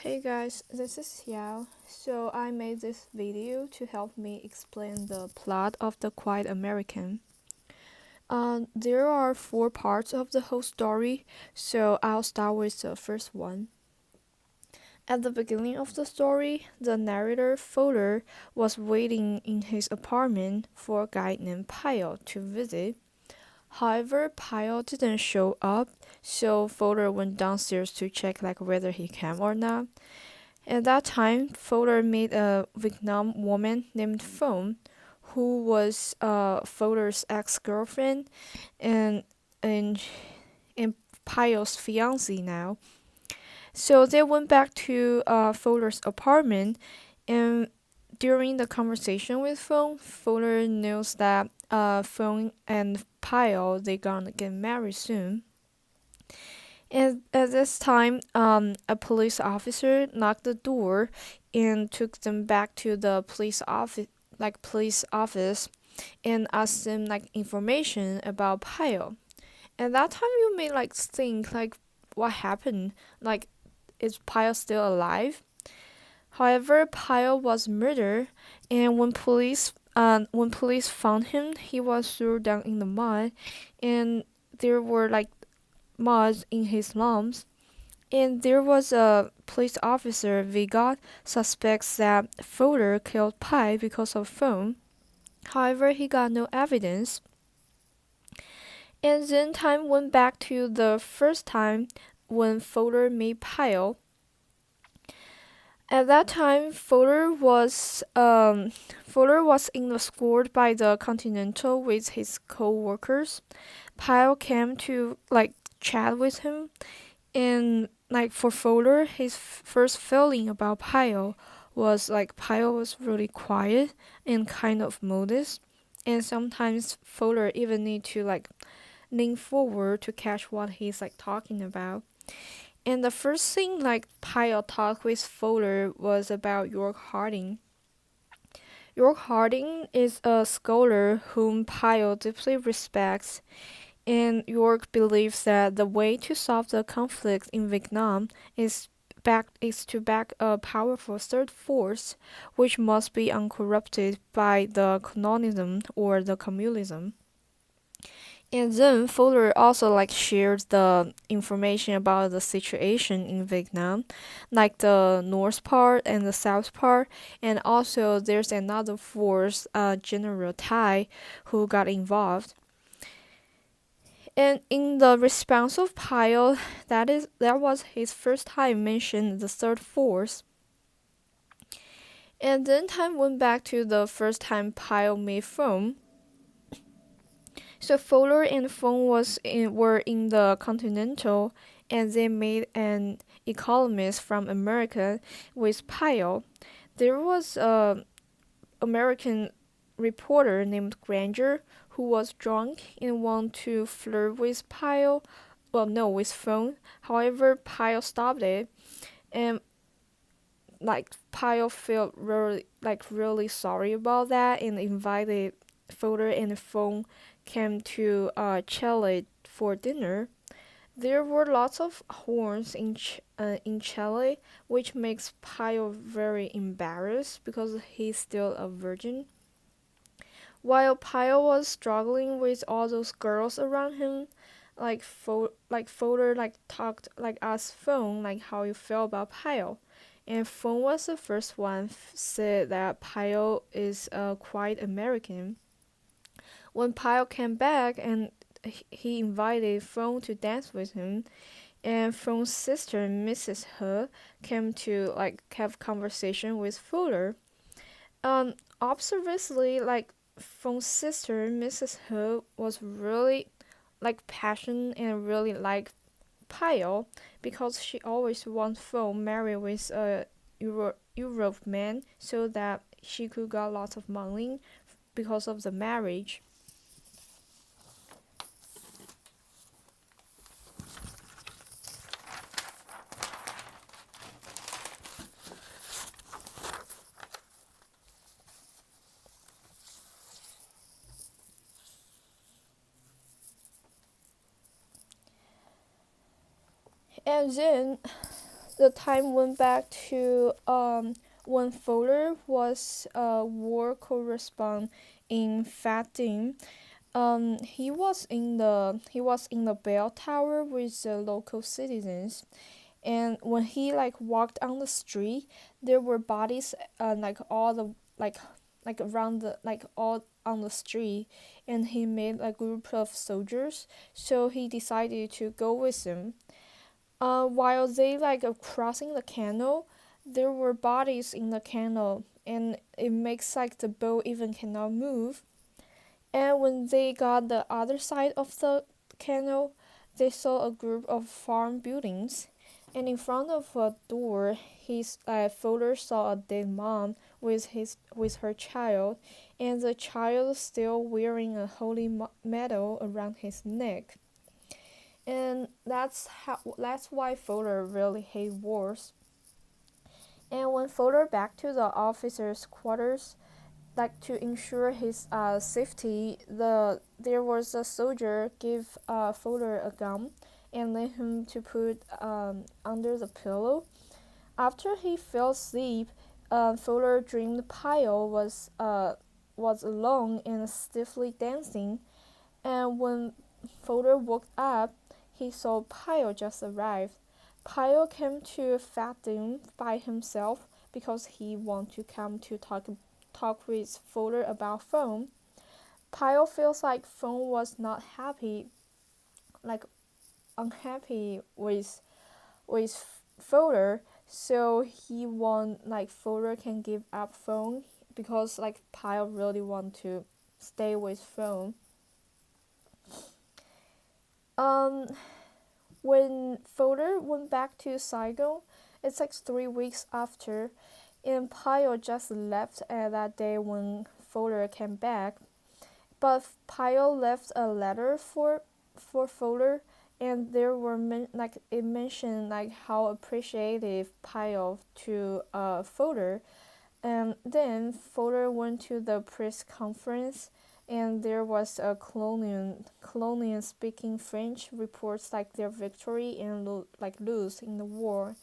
Hey guys, this is Xiao. So I made this video to help me explain the plot of The Quiet American. There are four parts of the whole story, so I'll start with the first one. At the beginning of the story, the narrator Fowler was waiting in his apartment for a guy named Pyle to visit. However, Pyle didn't show up, so Fowler went downstairs to check whether he came or not. At that time, Fowler met a Vietnam woman named Phone, who was Fowler's ex-girlfriend and and and Pyle's fiancée now. So they went back to Fowler's apartment, and during the conversation with Phone, Fowler knows that Phone and Pyle they gonna get married soon. And at this time, a police officer knocked the door and took them back to the police office, and asked them information about Pyle. At that time, you may think what happened? Like, is Pyle still alive? However, Pyle was murdered, and when police found him, he was thrown down in the mud, and there were mud in his lungs. And there was a police officer, Vigot, suspects that Fowler killed Pai because of phone. However, he got no evidence. And then time went back to the first time when Fowler met Pyle. At that time, Fowler was escorted by the Continental with his co-workers. Pyle came to chat with him. And for Fowler, his first feeling about Pyle was Pyle was really quiet and kind of modest, and sometimes Fowler even need to lean forward to catch what he's talking about. And the first thing Pyle talked with Fowler was about York Harding. York Harding is a scholar whom Pyle deeply respects, and York believes that the way to solve the conflict in Vietnam is to back a powerful third force, which must be uncorrupted by the colonialism or the communism. And then Fowler also shared the information about the situation in Vietnam, like the north part and the south part, and also there's another force, General Tai, who got involved. And in the response of Pyle, that was his first time mentioned the third force. And then time went back to the first time Pyle made Phone. So Fowler and Phone were in the Continental, and they made an economist from America with Pyle. There was a American reporter named Granger who was drunk and wanted to flirt with Pyle. Well, no, with Phone. However, Pyle stopped it, and Pyle felt really sorry about that and invited Fowler and Phone came to Chile for dinner. There were lots of horns in Chile, which makes Pyle very embarrassed because he's still a virgin. While Pyle was struggling with all those girls around him, Fowler talked asked Phone how you feel about Pyle, and Phone was the first one said that Pyle is quite American. When Pyle came back and he invited Phone to dance with him, and Phone's sister Mrs. He came to have conversation with Fowler. Um, Obviously, Phone's sister, Mrs. He, was really passionate and really Pyle because she always wants Phone marry with a Europe man so that she could get lots of money because of the marriage. And then the time went back to when Fowler was a war correspondent in Fatim. He was in the bell tower with the local citizens, and when he like walked on the street, there were bodies like all the like around the like all on the street, and he made a group of soldiers, so he decided to go with them. While they like crossing the canal, there were bodies in the canal, and it makes like the boat even cannot move. And when they got the other side of the canal, they saw a group of farm buildings. And in front of a door, his Fowler saw a dead mom with her child, and the child still wearing a holy medal around his neck. And that's why Fowler really hate wars. And when Fowler back to the officers' quarters, like to ensure his safety, there was a soldier give Fowler a gun and let him to put under the pillow. After he fell asleep, Fowler dreamed Pyle was alone and stiffly dancing. And when Fowler woke up, he saw Pyle just arrived. Pyle came to Fatim by himself because he wanted to come to talk with Fowler about Foam. Pyle feels like Foam was not happy, like unhappy with Fowler, so he want like Fowler can give up Foam because like Pyle really want to stay with Foam. Um, when Fowler went back to Saigon, it's like 3 weeks after, and Pyle just left that day when Fowler came back. But Pyle left a letter for Fowler, and there were like it mentioned like how appreciative Pyle to Fowler. And then Fowler went to the press conference, and there was a colonial speaking French reports like their victory and like lose in the war.